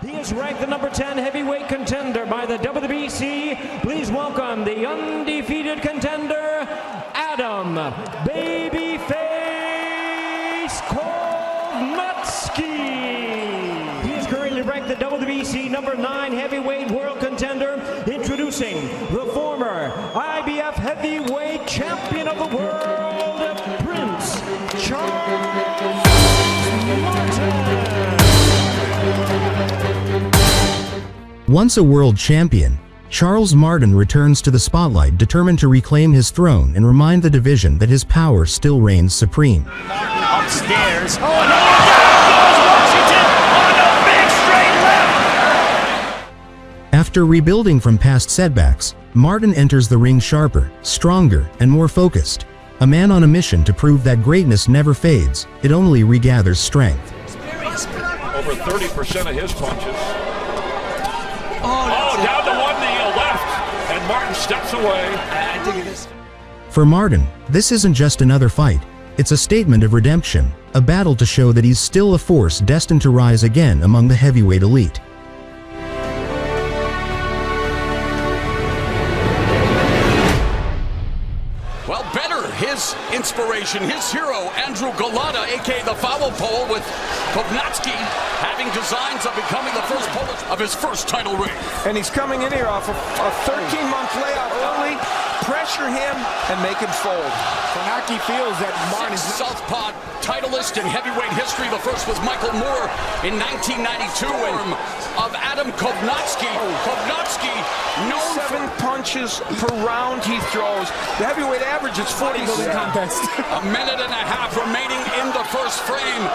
He is ranked the number 10 heavyweight contender by the WBC. Please welcome the undefeated contender, Adam Babyface Kownacki. He is currently ranked the WBC number 9 heavyweight world contender. Introducing the former IBF heavyweight champion of the world, Prince Charles Martin. Once a world champion, Charles Martin returns to the spotlight, determined to reclaim his throne and remind the division that his power still reigns supreme. Upstairs. Oh, no! Washington on a big straight left! After rebuilding from past setbacks, Martin enters the ring sharper, stronger, and more focused. A man on a mission to prove that greatness never fades, it only regathers strength. Over 30% of his punches. Oh, down to one knee, left, and Martin steps away. I think it is. For Martin, this isn't just another fight. It's a statement of redemption, a battle to show that he's still a force destined to rise again among the heavyweight elite. Well, better, his inspiration, his hero, Andrew Golota, aka the foul pole, with Kownacki having designs of becoming the first Polish of his first title reign. And he's coming in here off a 13-month layoff early, pressure him, and make him fold. Kownacki feels that Martin is Southpaw titleist in heavyweight history. The first was Michael Moore in 1992. Of Adam Kownacki. Kownacki, known 7 punches per round he throws. The heavyweight average is 40. contest. A minute and a half remaining in the first frame.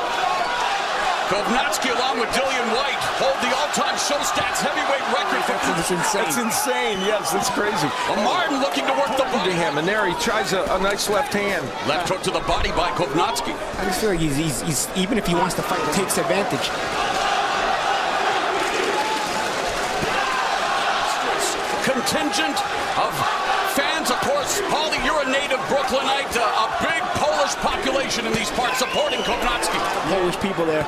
Kownacki, along with Dillian White, hold the all-time show stats heavyweight record. That's insane. It's insane. Yes, it's crazy. Well, Martin looking to work the To body. him, and there he tries a nice left hand. Left hook to the body by Kownacki. I just feel like he's even if he wants to fight, he takes advantage. Contingent of fans, of course. Paulie, you're a native Brooklynite, a big Polish population in these parts supporting Kownacki. Polish people there,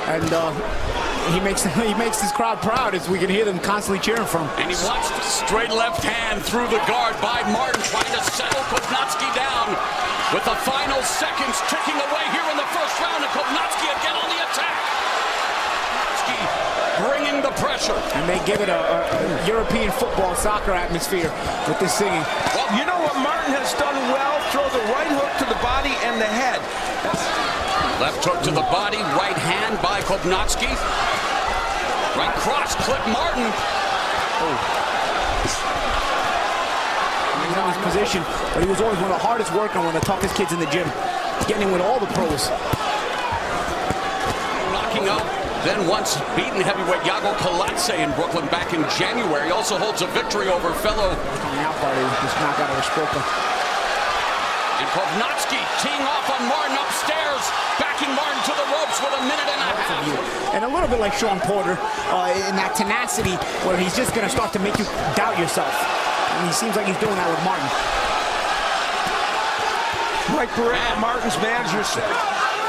and he makes this crowd proud as we can hear them constantly cheering for him. And he watched a straight left hand through the guard by Martin, trying to settle Kownacki down with the final seconds ticking away here in the first round, and Kownacki again on the attack. Kownacki bringing the pressure. And they give it a European football soccer atmosphere with this singing. Well, you know what Martin has done well? Throw the right hook to the body and the head. Left hook to the body, right hand by Kownacki. Right cross clip Martin. He's in his position, but he was always one of the hardest working, one of the toughest kids in the gym. Getting in with all the pros. Knocking out, then once beaten heavyweight Yago Kalatse in Brooklyn back in January. Also holds a victory over fellow. Coming out party, this knockout of Spoka. And Kownacki teeing off on Martin upstairs, backing Martin to the ropes with a minute and a half. And a little bit like Sean Porter, in that tenacity where he's just going to start to make you doubt yourself. And he seems like he's doing that with Martin. Mike Pereira, Martin's manager, said.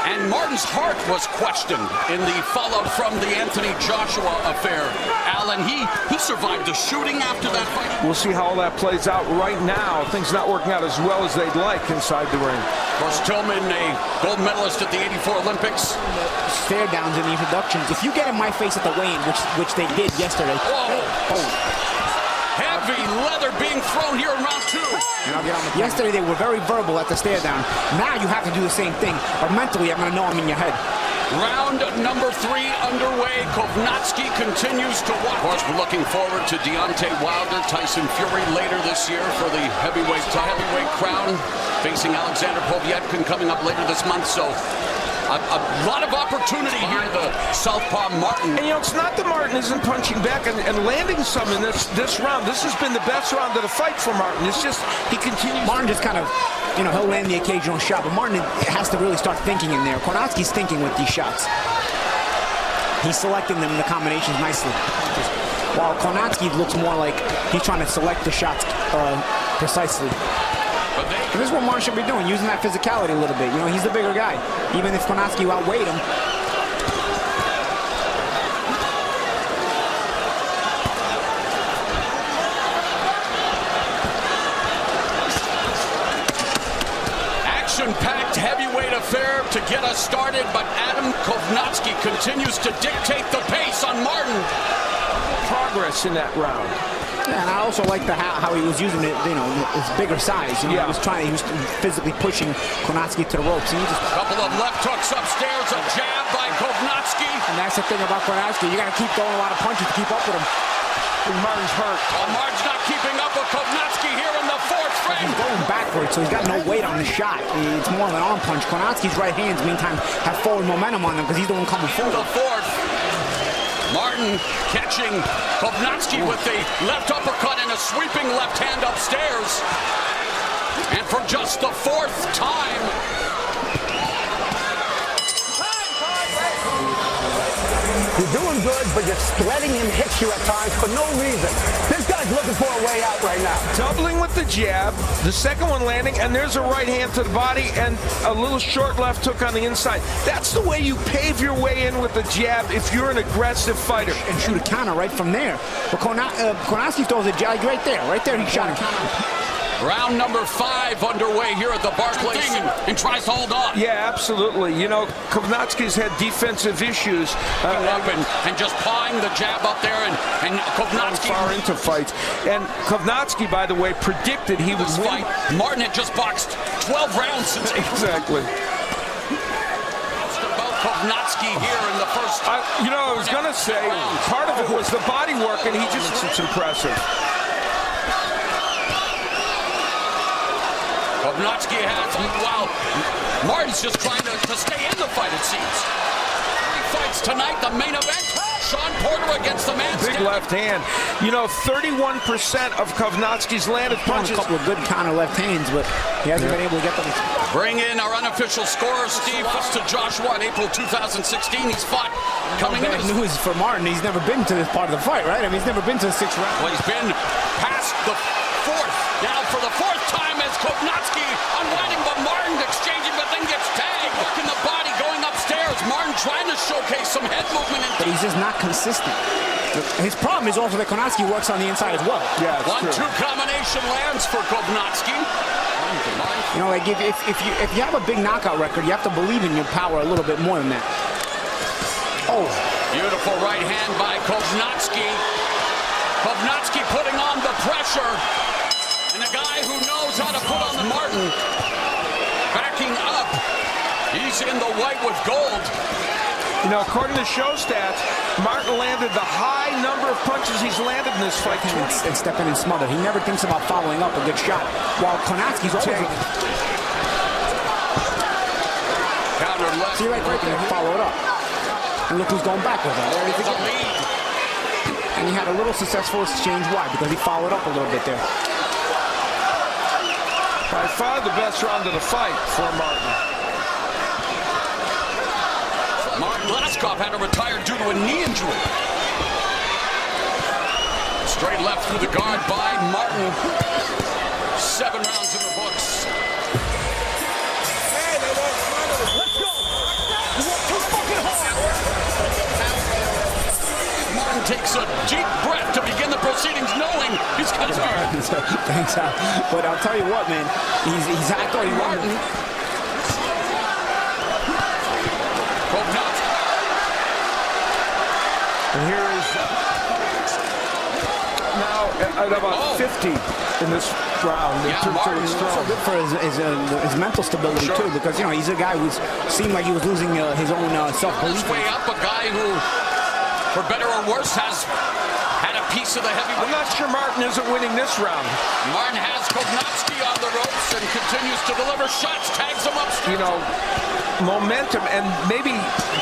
And Martin's heart was questioned in the fallout from the Anthony Joshua affair. Alan, he survived a shooting after that fight. We'll see how all that plays out. Right now, things not working out as well as they'd like inside the ring. Of course, Tillman, a gold medalist at the '84 Olympics. Stare downs in the introductions. If you get in my face at the weigh-in, which they did yesterday. Heavy leather being thrown here in round 2. And I'll get on the yesterday they were very verbal at the stare down. Now you have to do the same thing, or mentally I'm going to know I'm in your head. Round number 3 underway. Kownacki continues to watch. Of course, we're looking forward to Deontay Wilder, Tyson Fury later this year for the heavyweight crown, facing Alexander Povetkin coming up later this month. So a lot of opportunity here, the Southpaw Martin. And you know, it's not that Martin isn't punching back and landing some in this round. This has been the best round of the fight for Martin. It's just, he continues. Martin just kind of, you know, he'll land the occasional shot, but Martin has to really start thinking in there. Kownacki's thinking with these shots. He's selecting them in the combinations nicely. While Kownacki looks more like he's trying to select the shots precisely. And this is what Martin should be doing, using that physicality a little bit. You know, he's the bigger guy. Even if Kownacki outweighed him. affair to get us started, but Adam Kownacki continues to dictate the pace on Martin. Progress in that round. Yeah, and I also like how he was using it, his bigger size. He was physically pushing Kownacki to the ropes. And a couple of left hooks upstairs, a jab by Kownacki. And that's the thing about Kownacki. You got to keep throwing a lot of punches to keep up with him. And Martin's hurt. Martin's not keeping up with Kownacki here in the fourth frame. He's going backwards, so he's got no weight on the shot. It's more of an arm punch. Kownacki's right hands, meantime, have forward momentum on them because he's the one coming forward. The fourth. Martin catching Kownacki with a left uppercut and a sweeping left hand upstairs. And for just the fourth time. You're doing good, but you're letting him hit you at times for no reason. This guy's looking for a way out right now. Doubling with the jab, the second one landing, and there's a right hand to the body and a little short left hook on the inside. That's the way you pave your way in with the jab if you're an aggressive fighter. And shoot a counter right from there. But Kownacki throws a jab right there. Right there, he shot a counter. Round number 5 underway here at the Barclays, and tries to hold on. Yeah, absolutely. Kownacki's had defensive issues. Up and just pawing the jab up there, and Kownacki far into fights. And Kownacki, by the way, predicted he would fight. Martin had just boxed 12 rounds since. Exactly. About Kownacki here in the first. I was going to say, part of it was the body work, and it's impressive. Kownacki has, wow, Martin's just trying to stay in the fight, it seems. He fights tonight, the main event. Sean Porter against the man. Big left hand. 31% of Kownacki's landed punches. A couple of good counter left hands, but he hasn't been able to get them. Bring in our unofficial scorer, Steve. Lost to Joshua in April 2016. He's fought coming in. Bad news for Martin. He's never been to this part of the fight, right? I mean, he's never been to the 6th round. Well, he's been past the 4th. Now for the 4th time as Kownacki unwinding, but Martin exchanging, but then gets tagged. Working the body, going upstairs. Martin trying to showcase some head movement. But he's just not consistent. His problem is also that Kownacki works on the inside as well. Yeah, 1-2 combination lands for Kownacki. If you have a big knockout record, you have to believe in your power a little bit more than that. Oh. Beautiful right hand by Kownacki. Kownacki putting on the pressure. And a guy who knows how to put on the Martin. Backing up. He's in the white with gold. According to show stats, Martin landed the high number of punches he's landed in this fight. And step in and smother. He never thinks about following up a good shot. While Kownacki's always... Counter left. See right there, he followed up. And look who's going back with him. There he is again. And he had a little successful exchange. Why? Because he followed up a little bit there. By far the best round of the fight for Martin. Martin Glaskov had to retire due to a knee injury. Straight left through the guard by Martin. 7 rounds in the books. Martin takes a deep breath to begin the proceedings, knowing he's got his guard. Thanks, but I'll tell you what, man. He's I thought he won. And here is now at about 50 in this round. Martin's so good for his mental stability too, because he's a guy who seemed like he was losing his own self-belief. Way up, a guy who, for better or worse, has had a piece of the heavyweight. I'm not sure Martin isn't winning this round. Martin has Kownacki on the ropes and continues to deliver shots, tags him up. Momentum, and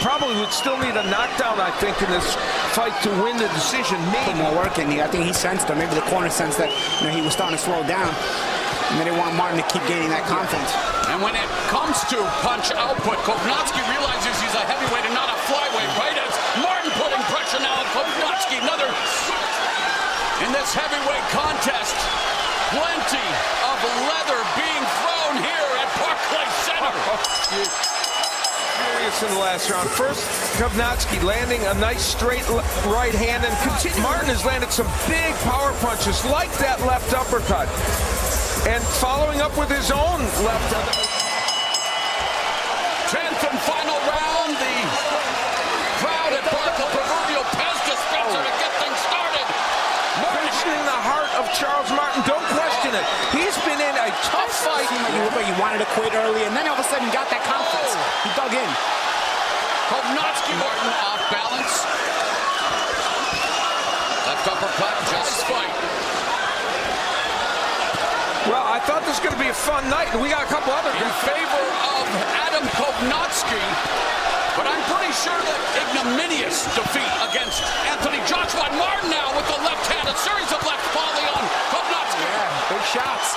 probably would still need a knockdown, I think, in this fight to win the decision. Put more work in. I think he sensed, or maybe the corner sensed that he was starting to slow down, and they didn't want Martin to keep gaining that confidence. And when it comes to punch output, Kownacki realizes he's a heavyweight and not a flyweight, right? As Martin putting pressure now on Kownacki, another in this heavyweight contest. Plenty of leather being thrown here at Barclays Center. Furious in the last round. First, Kownacki landing a nice straight right hand, and Martin has landed some big power punches like that left uppercut, and following up with his own left. like he wanted to quit early, and then all of a sudden he got that confidence. He dug in. Kownacki, Martin off balance. Left uppercut, just fight. Well, I thought this was going to be a fun night, and we got a couple other In favor of Adam Kownacki, but I'm pretty sure that ignominious defeat against Anthony Joshua. And Martin now with the left hand, a series of left volley on Kownacki. Yeah, big shots.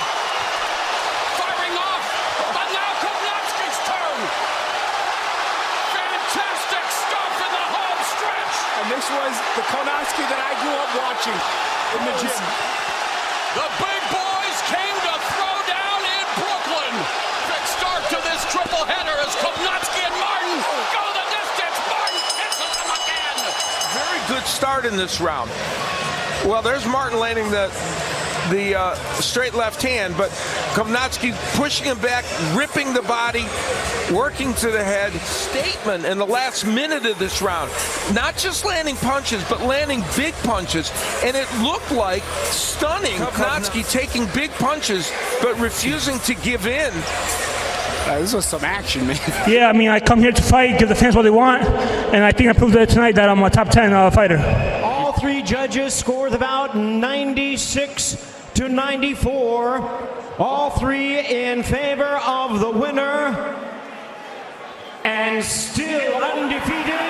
Firing off, but now Kownacki's turn. Fantastic stuff in the home stretch. And this was the Kownacki that I grew up watching in the gym. The big boys came to throw down in Brooklyn. Big start to this triple header as Kownacki and Martin go the distance. Martin kisses him again. very good start in this round. Well, there's Martin landing the straight left hand, but Kownacki pushing him back, ripping the body, working to the head. Statement in the last minute of this round. Not just landing punches, but landing big punches. And it looked like stunning Kownacki taking big punches, but refusing to give in. This was some action, man. Yeah, I mean, I come here to fight, give the fans what they want, and I think I proved tonight that I'm a top 10 fighter. All three judges scored about 96-94. All three in favor of the winner, and still undefeated,